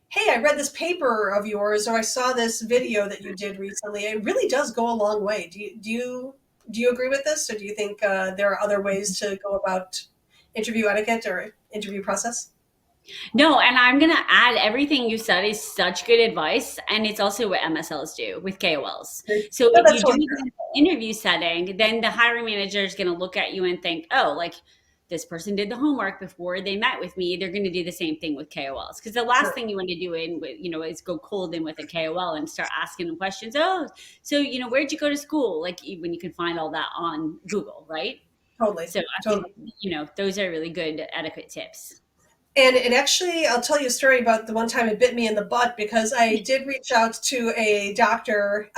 S1: hey, I read this paper of yours, or I saw this video that you did recently. It really does go a long way. Do you agree with this, or do you think there are other ways to go about interview etiquette or interview process?
S2: No, and I'm going to add everything you said is such good advice. And it's also what MSLs do with KOLs. So
S1: No,
S2: if
S1: that's
S2: you do
S1: totally
S2: it
S1: true.
S2: in an interview setting, then the hiring manager is going to look at you and think, oh, like this person did the homework before they met with me. They're going to do the same thing with KOLs. Because the last
S1: True.
S2: thing you want to do is go cold in with a KOL and start asking them questions. Oh, so, where'd you go to school? Like when you can find all that on Google, right?
S1: Totally.
S2: So I think,
S1: Totally.
S2: those are really good etiquette tips.
S1: And it actually, I'll tell you a story about the one time it bit me in the butt because I did reach out to a doctor.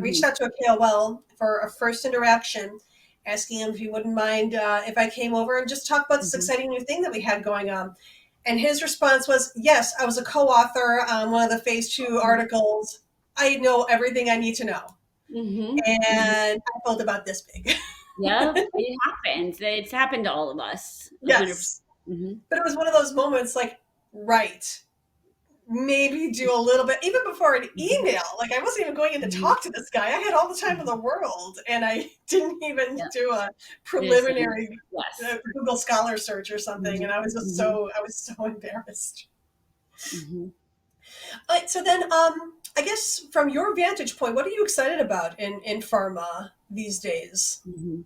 S1: Reached
S2: Mhm,
S1: out to a KOL for a first interaction, asking him if he wouldn't mind if I came over and just talk about this
S2: mhm,
S1: exciting new thing that we had going on. And his response was, yes, I was a co author on one of the phase two
S2: mhm.
S1: articles. I know everything I need to know.
S2: Mhm, mhm.
S1: And I felt about this big.
S2: Yeah, it happens. It's happened to all of us. 100%.
S1: Yes.
S2: Hmm.
S1: But it was one of those moments like, right, maybe do a little bit, even before an
S2: Hmm.
S1: email. Like, I wasn't even going in to
S2: Hmm.
S1: talk to this guy. I had all the time in the world, and I didn't even
S2: Yeah.
S1: do a
S2: Listen.
S1: preliminary
S2: Yes.
S1: Google Scholar search or something. And
S2: Hmm.
S1: I was just
S2: Hmm.
S1: I was so embarrassed.
S2: Hmm.
S1: So then, I guess from your vantage point, what are you excited about in pharma these days?
S2: Hmm.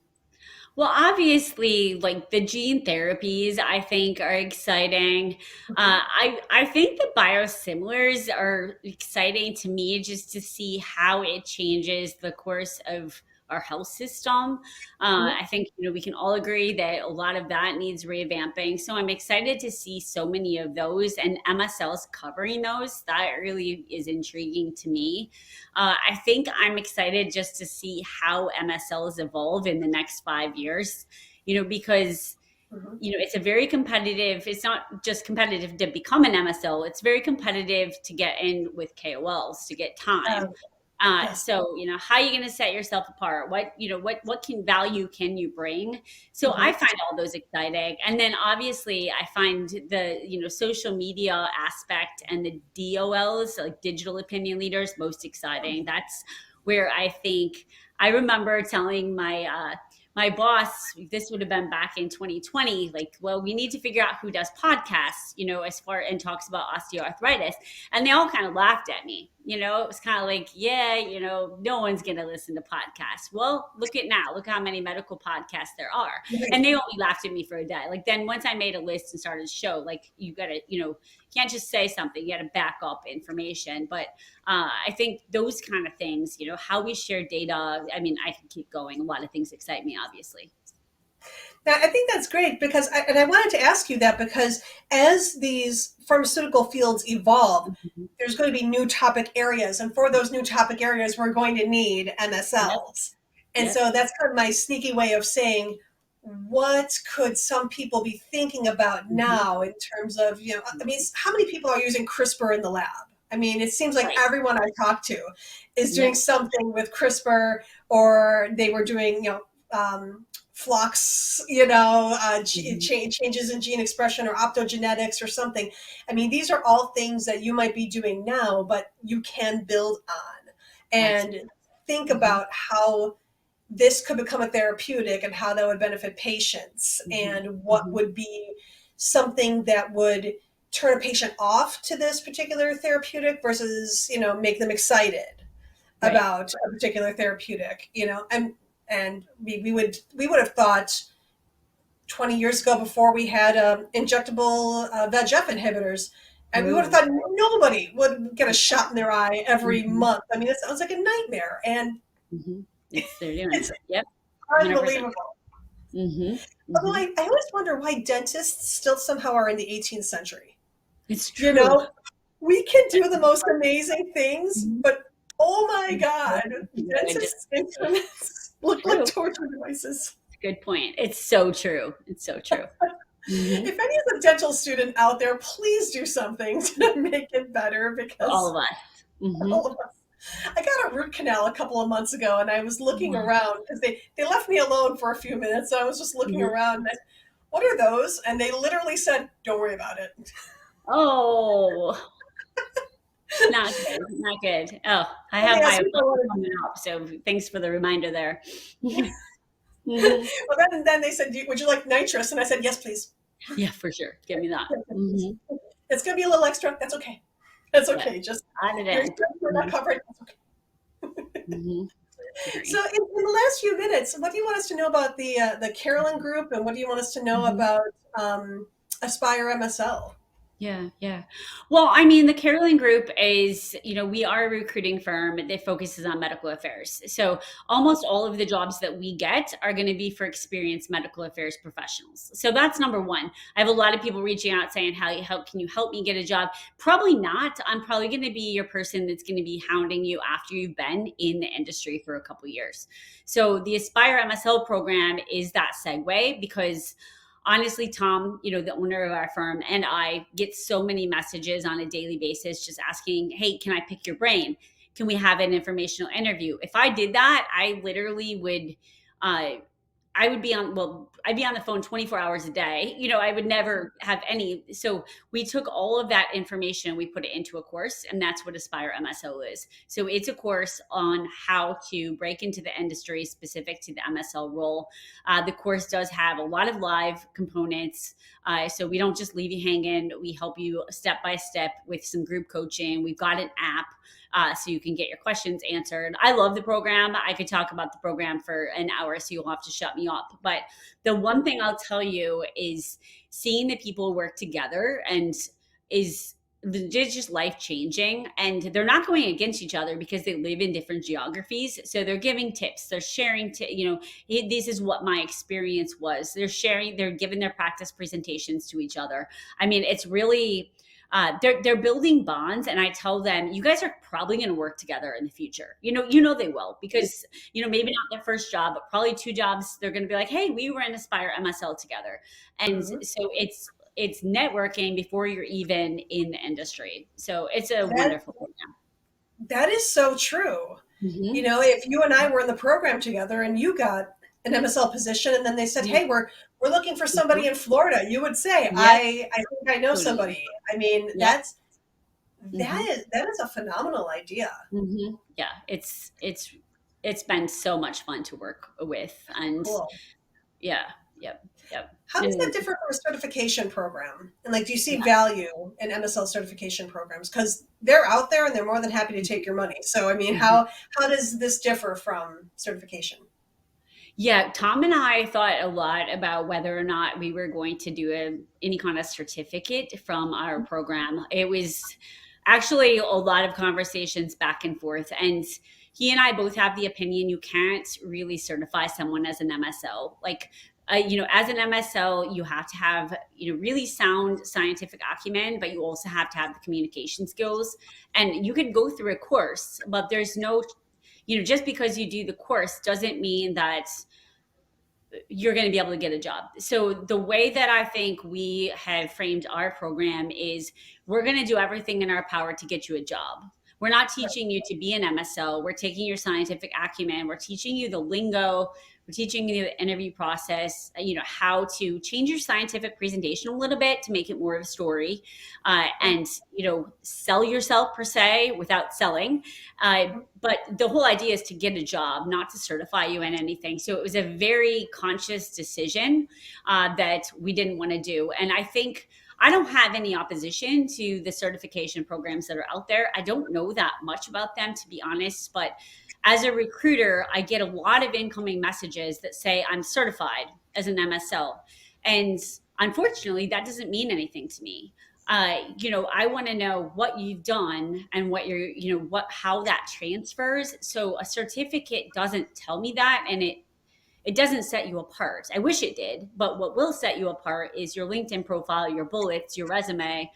S2: Well, obviously, like the gene therapies, I think are exciting.
S1: Mhm.
S2: I think the biosimilars are exciting to me just to see how it changes the course of our health system.
S1: Mhm.
S2: I think we can all agree that a lot of that needs revamping. So I'm excited to see so many of those and MSLs covering those. That really is intriguing to me. I think I'm excited just to see how MSLs evolve in the next 5 years, because
S1: Mhm.
S2: it's a very competitive, it's not just competitive to become an MSL, it's very competitive to get in with KOLs, to get time.
S1: Um, yes.
S2: So how are you going to set yourself apart? What can value can you bring? So I
S1: Mhm.
S2: find all those exciting, and then obviously I find the social media aspect and the DOLs, like digital opinion leaders, most exciting. That's where I think I remember telling my boss, this would have been back in 2020, like, well, we need to figure out who does podcasts, as far and talks about osteoarthritis. And they all kind of laughed at me. It was kind of like, yeah, no one's going to listen to podcasts. Well, look at now. Look how many medical podcasts there are.
S1: Right.
S2: And they only laughed at me for a day. Like, then once I made a list and started to show, like, you got to, can't just say something. You got to back up information. But I think those kind of things, how we share data. I mean, I can keep going. A lot of things excite me, obviously.
S1: Now, I think that's great because, I wanted to ask you that because as these pharmaceutical fields evolve,
S2: Mhm.
S1: there's going to be new topic areas. And for those new topic areas, we're going to need
S2: Yep.
S1: MSLs. And
S2: Yep.
S1: so that's kind of my sneaky way of saying, what could some people be thinking about
S2: Mhm.
S1: now in terms of, I mean, how many people are using CRISPR in the lab? I mean, it seems like
S2: Right.
S1: everyone I talk to is doing
S2: Yep.
S1: something with CRISPR, or they were doing, flux,
S2: Mhm.
S1: changes in gene expression or optogenetics or something. I mean, these are all things that you might be doing now, but you can build on and
S2: Absolutely.
S1: think
S2: Mhm.
S1: about how this could become a therapeutic and how that would benefit patients
S2: Mhm.
S1: and what
S2: Mhm.
S1: would be something that would turn a patient off to this particular therapeutic versus, make them excited
S2: Right.
S1: about a particular therapeutic, and we would have thought 20 years ago, before we had injectable VEGF inhibitors, and we would have
S2: True.
S1: thought nobody would get a shot in their eye every
S2: Mhm.
S1: month. I mean, it sounds like a nightmare, and
S2: Mhm. They're doing
S1: it's
S2: it. Yep. 100%.
S1: unbelievable.
S2: Mhm.
S1: Although
S2: Mhm.
S1: I always wonder why dentists still somehow are in the 18th century.
S2: It's
S1: You
S2: true.
S1: know, we can do the most amazing things,
S2: Mhm.
S1: but oh my God,
S2: I just
S1: dentists' instruments look like
S2: true.
S1: torture devices.
S2: Good point. It's so true. It's so true. Mhm.
S1: If any of the dental student out there, please do something to make it better
S2: For all
S1: because
S2: of us. Mhm.
S1: all of us. I got a root canal a couple of months ago, and I was looking
S2: Oh.
S1: around because they left me alone for a few minutes. So I was just looking
S2: Mhm.
S1: around. And what are those? And they literally said, "Don't worry about it."
S2: Oh, not good. Not good. Oh, I
S1: And they
S2: have my
S1: asked me if I
S2: appointment
S1: wanted.
S2: coming up, so thanks for the reminder there. Mhm.
S1: Well, then they said, "Would you like nitrous?" And I said, "Yes, please."
S2: Yeah, for sure. Give me that. Mhm.
S1: It's going to be a little extra. That's okay. That's
S2: Yeah,
S1: okay. Just
S2: add it
S1: your
S2: in.
S1: expenses are not
S2: Mhm.
S1: covered. That's okay.
S2: Mhm.
S1: So,
S2: Agree.
S1: in the last few minutes, what do you want us to know about the Carolan Group, and what do you want us to know
S2: Mhm.
S1: about Aspire MSL?
S2: Yeah, yeah. Well, I mean, the Carolan Group is, we are a recruiting firm that focuses on medical affairs. So almost all of the jobs that we get are going to be for experienced medical affairs professionals. So that's number one. I have a lot of people reaching out saying, how can you help me get a job? Probably not. I'm probably going to be your person that's going to be hounding you after you've been in the industry for a couple years. So the Aspire MSL program is that segue because honestly, Tom, the owner of our firm, and I get so many messages on a daily basis just asking, hey, can I pick your brain? Can we have an informational interview? If I did that, I literally would I'd be on the phone 24 hours a day. I would never have any. So we took all of that information, we put it into a course, and that's what Aspire MSL is. So it's a course on how to break into the industry specific to the MSL role. The course does have a lot of live components. So we don't just leave you hanging. We help you step by step with some group coaching. We've got an app so you can get your questions answered. I love the program. I could talk about the program for an hour, so you'll have to shut me up. But the one thing I'll tell you is seeing the people work together and is just life changing, and they're not going against each other because they live in different geographies. So they're giving tips, they're sharing this is what my experience was. They're giving their practice presentations to each other. I mean, it's really they're building bonds, and I tell them, you guys are probably going to work together in the future. They will, because maybe not their first job, but probably 2 jobs. They're going to be like, hey, we were in Aspire MSL together, and so it's networking before you're even in the industry. So it's a wonderful program.
S1: That is so true. If you and I were in the program together and you got an MSL position and then they said, hey, we're looking for somebody in Florida, you would say, I think I know somebody. I mean, that is a phenomenal idea.
S2: Yeah, it's been so much fun to work with. And
S1: cool.
S2: Yep.
S1: How does that differ from a certification program? And do you see value in MSL certification programs? Because they're out there and they're more than happy to take your money. So, I mean, how does this differ from certification?
S2: Yeah, Tom and I thought a lot about whether or not we were going to do any kind of certificate from our program. It was actually a lot of conversations back and forth. And he and I both have the opinion you can't really certify someone as an MSL. As an MSL, you have to have, really sound scientific acumen, but you also have to have the communication skills. And you could go through a course, but there's no, just because you do the course doesn't mean that you're going to be able to get a job. So the way that I think we have framed our program is we're going to do everything in our power to get you a job. We're not teaching you to be an MSL. We're taking your scientific acumen. We're teaching you the lingo. We're teaching you the interview process, how to change your scientific presentation a little bit to make it more of a story, and, sell yourself per se without selling. But the whole idea is to get a job, not to certify you in anything. So it was a very conscious decision that we didn't want to do. And I think I don't have any opposition to the certification programs that are out there. I don't know that much about them, to be honest, but as a recruiter, I get a lot of incoming messages that say I'm certified as an MSL. And unfortunately, that doesn't mean anything to me. I want to know what you've done and what how that transfers. So a certificate doesn't tell me that, and it doesn't set you apart. I wish it did, but what will set you apart is your LinkedIn profile, your bullets, your resume,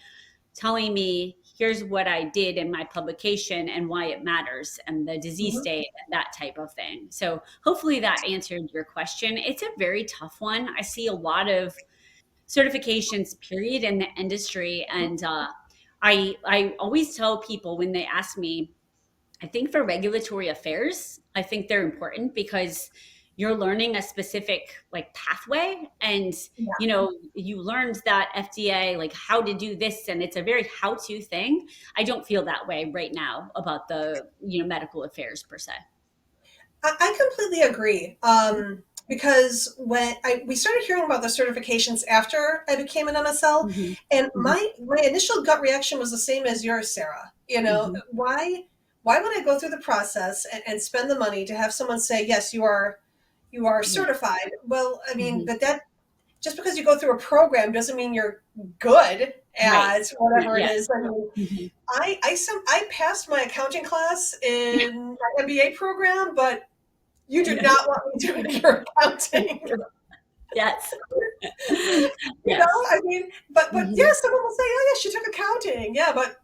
S2: telling me here's what I did in my publication and why it matters, and the disease state, that type of thing. So hopefully that answered your question. It's a very tough one. I see a lot of certifications, period, in the industry. And I always tell people when they ask me, I think for regulatory affairs, I think they're important because you're learning a specific pathway, and you learned that FDA how to do this, and it's a very how-to thing. I don't feel that way right now about the medical affairs per se.
S1: I completely agree. Because when we started hearing about the certifications after I became an MSL, and my initial gut reaction was the same as yours, Sarah. Why would I go through the process and spend the money to have someone say, yes, you are certified? Well, I mean, but that just because you go through a program doesn't mean you're good at whatever it is. I mean, I passed my accounting class in my MBA program, but you do not want me doing your accounting.
S2: Yes.
S1: I mean, but yeah, someone will say, oh yeah, she took accounting. Yeah, but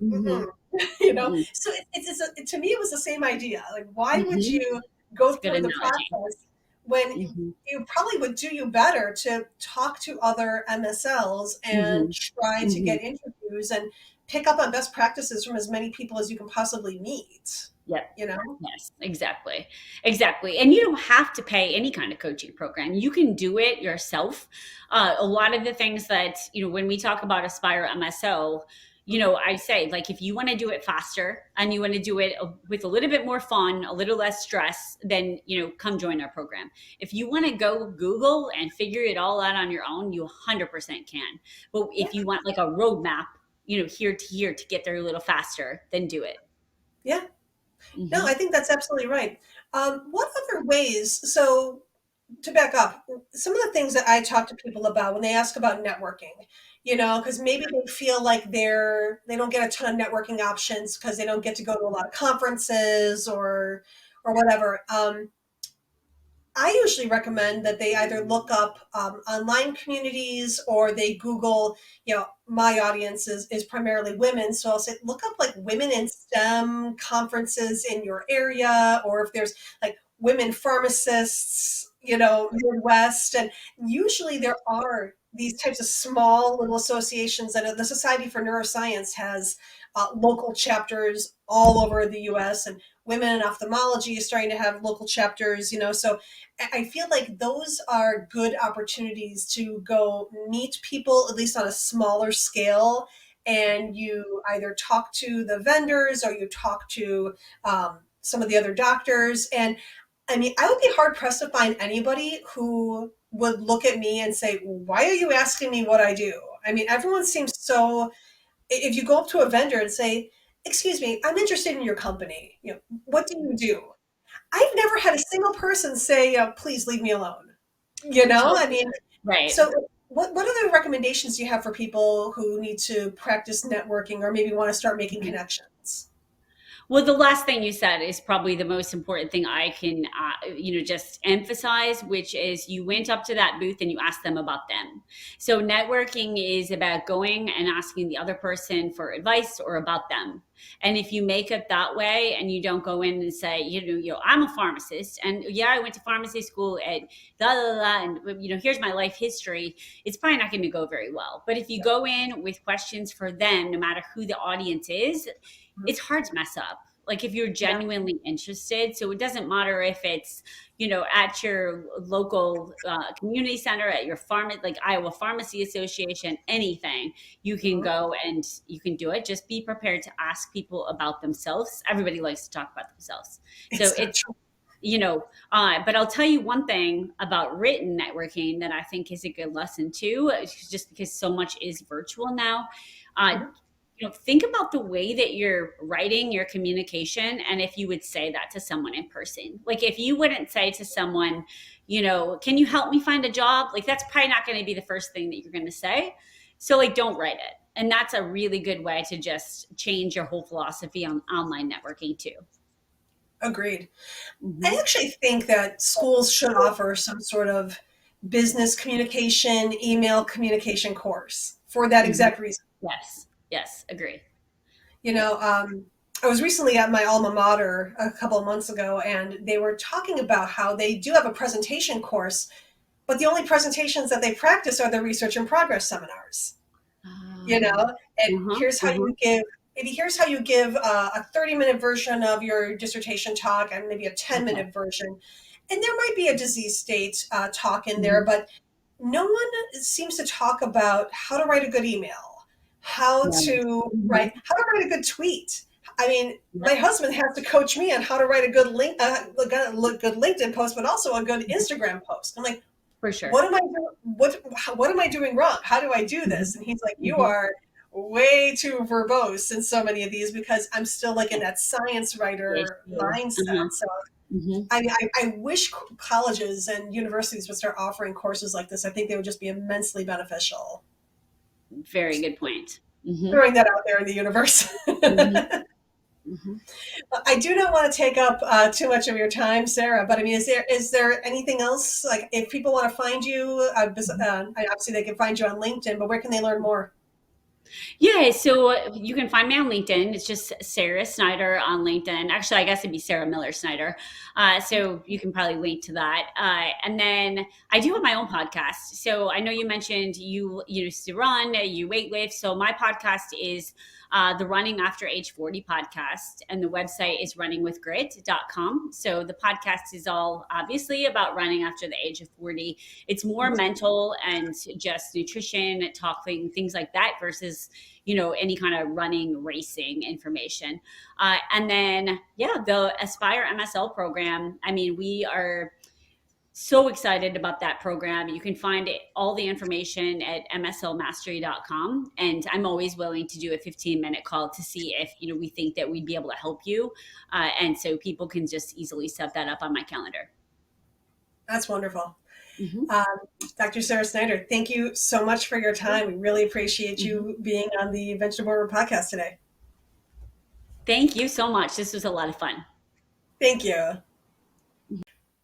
S1: so it's to me it was the same idea. Why would you go through the process when you probably would do you better to talk to other MSLs and try to get interviews and pick up on best practices from as many people as you can possibly meet.
S2: Yep.
S1: you know?
S2: Yes, exactly. Exactly. And you don't have to pay any kind of coaching program. You can do it yourself. A lot of the things that, when we talk about Aspire MSL, I say, like, if you want to do it faster and you want to do it with a little bit more fun, a little less stress, then, come join our program. If you want to go Google and figure it all out on your own, you 100% can. But
S1: Yeah.
S2: if you want like a roadmap, here to here to get there a little faster, then do it.
S1: Yeah. No,
S2: Hmm.
S1: I think that's absolutely right. What other ways? So, to back up, some of the things that I talk to people about when they ask about networking, because maybe they feel like they don't get a ton of networking options because they don't get to go to a lot of conferences or whatever. I usually recommend that they either look up online communities or they Google, my audience is primarily women. So I'll say, look up like women in STEM conferences in your area, or if there's like women pharmacists, Midwest. And usually there are these types of small little associations. And the Society for Neuroscience has local chapters all over the US, and Women in Ophthalmology is starting to have local chapters, so I feel like those are good opportunities to go meet people, at least on a smaller scale. And you either talk to the vendors or you talk to some of the other doctors. And I mean, I would be hard pressed to find anybody who would look at me and say, "Why are you asking me what I do?" I mean, everyone seems so. If you go up to a vendor and say, "Excuse me, I'm interested in your company. What do you do?" I've never had a single person say, "Please leave me alone." I
S2: Totally.
S1: mean,
S2: Right.
S1: so what other recommendations do you have for people who need to practice networking or maybe want to start making
S2: Mhm.
S1: connections?
S2: Well, the last thing you said is probably the most important thing I can, just emphasize, which is you went up to that booth and you asked them about them. So networking is about going and asking the other person for advice or about them. And if you make it that way and you don't go in and say, I'm a pharmacist and yeah, I went to pharmacy school at da da da, and here's my life history, it's probably not going to go very well. But if you go in with questions for them, no matter who the audience is,
S1: Mhm.
S2: it's hard to mess up. Like if you're
S1: Yeah.
S2: genuinely interested, so it doesn't matter if it's at your local community center, at your like Iowa Pharmacy Association, anything, you can
S1: Mhm.
S2: go and you can do it. Just be prepared to ask people about themselves. Everybody likes to talk about themselves, so
S1: It's so
S2: it's
S1: true.
S2: but I'll tell you one thing about written networking that I think is a good lesson too, just because so much is virtual now. uh,
S1: Mhm.
S2: think about the way that you're writing your communication and if you would say that to someone in person. Like if you wouldn't say to someone, can you help me find a job? Like that's probably not going to be the first thing that you're going to say. So like don't write it. And that's a really good way to just change your whole philosophy on online networking too.
S1: Agreed. I
S2: Hmm.
S1: actually think that schools should offer some sort of business communication, email communication course for that
S2: Hmm.
S1: exact reason.
S2: Yes. Yes. Agree.
S1: You
S2: Yeah.
S1: know, I was recently at my alma mater a couple of months ago, and they were talking about how they do have a presentation course, but the only presentations that they practice are the research in progress seminars. You
S2: Um,
S1: know, and
S2: uh-huh, uh-huh,
S1: here's how you give a 30-minute version of your dissertation talk and maybe a
S2: okay.
S1: 10-minute version. And there might be a disease state talk in there,
S2: Mhm.
S1: but no one seems to talk about how to write a good email,
S2: Right. Mhm.
S1: how to write a good tweet. I mean, my
S2: Yep.
S1: husband has to coach me on how to write a good good LinkedIn post, but also a good Instagram post. I'm like,
S2: For sure.
S1: what am I doing? What am I doing wrong? How do I do
S2: Mhm.
S1: this? And he's like, you
S2: Mhm.
S1: are way too verbose in so many of these because I'm still like in that science
S2: Yes,
S1: writer
S2: you.
S1: mindset.
S2: Uh-huh.
S1: So
S2: Mhm.
S1: I wish colleges and universities would start offering courses like this. I think they would just be immensely beneficial.
S2: Very good point. Mhm.
S1: Throwing that out there in the universe.
S2: Mhm. Mhm.
S1: I do not want to take up too much of your time, Sarah. But I mean, is there anything else? Like, if people want to find you, obviously they can find you on LinkedIn. But where can they learn more?
S2: Yeah, so you can find me on LinkedIn. It's just Sarah Snyder on LinkedIn. Actually, I guess it'd be Sarah Miller Snyder. So you can probably link to that. And then I do have my own podcast. So I know you mentioned you used to run, you weight lift. So my podcast is the Running After Age 40 podcast, and the website is runningwithgrit.com. So the podcast is all obviously about running after the age of 40. It's more mental and just nutrition, talking, things like that versus, any kind of running, racing information. And then, the Aspire MSL program. I mean, we are so excited about that program. You can find all the information at mslmastery.com. And I'm always willing to do a 15-minute call to see if, we think that we'd be able to help you. And so people can just easily set that up on my calendar.
S1: That's wonderful. Dr. Sarah Snyder, thank you so much for your time. We really appreciate you being on the Venture Boardroom podcast today.
S2: Thank you so much. This was a lot of fun.
S1: Thank you.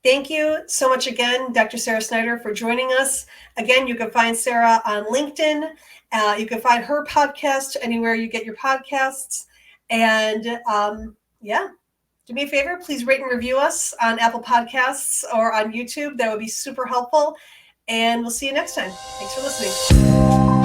S1: Thank you so much again, Dr. Sarah Snyder, for joining us. Again, you can find Sarah on LinkedIn. You can find her podcast anywhere you get your podcasts. And do me a favor, please rate and review us on Apple Podcasts or on YouTube. That would be super helpful. And we'll see you next time. Thanks for listening.